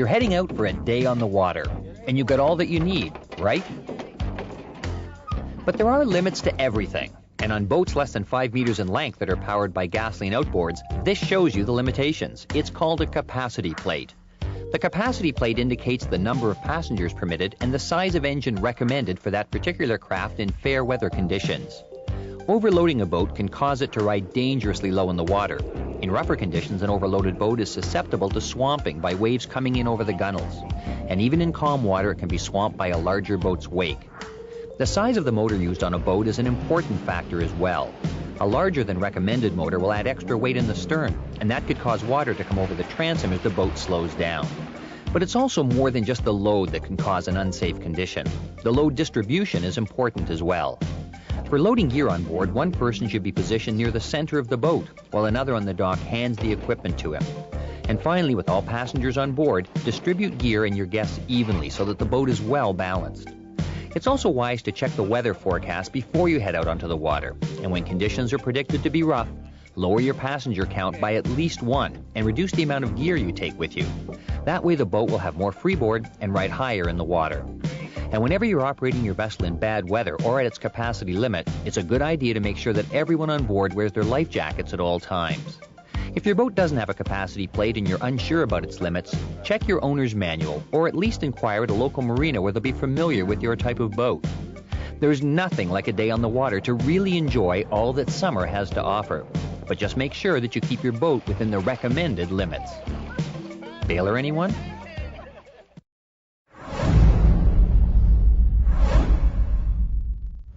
You're heading out for a day on the water, and you've got all that you need, right? But there are limits to everything, and on boats less than 5 meters in length that are powered by gasoline outboards, this shows you the limitations. It's called a capacity plate. The capacity plate indicates the number of passengers permitted and the size of engine recommended for that particular craft in fair weather conditions. Overloading a boat can cause it to ride dangerously low in the water. In rougher conditions, an overloaded boat is susceptible to swamping by waves coming in over the gunnels. And even in calm water, it can be swamped by a larger boat's wake. The size of the motor used on a boat is an important factor as well. A larger than recommended motor will add extra weight in the stern, and that could cause water to come over the transom as the boat slows down. But it's also more than just the load that can cause an unsafe condition. The load distribution is important as well. For loading gear on board, one person should be positioned near the center of the boat, while another on the dock hands the equipment to him. And finally, with all passengers on board, distribute gear and your guests evenly so that the boat is well balanced. It's also wise to check the weather forecast before you head out onto the water, and when conditions are predicted to be rough, lower your passenger count by at least 1 and reduce the amount of gear you take with you. That way the boat will have more freeboard and ride higher in the water. And whenever you're operating your vessel in bad weather or at its capacity limit, it's a good idea to make sure that everyone on board wears their life jackets at all times. If your boat doesn't have a capacity plate and you're unsure about its limits, check your owner's manual or at least inquire at a local marina where they'll be familiar with your type of boat. There's nothing like a day on the water to really enjoy all that summer has to offer. But just make sure that you keep your boat within the recommended limits. Bail or anyone?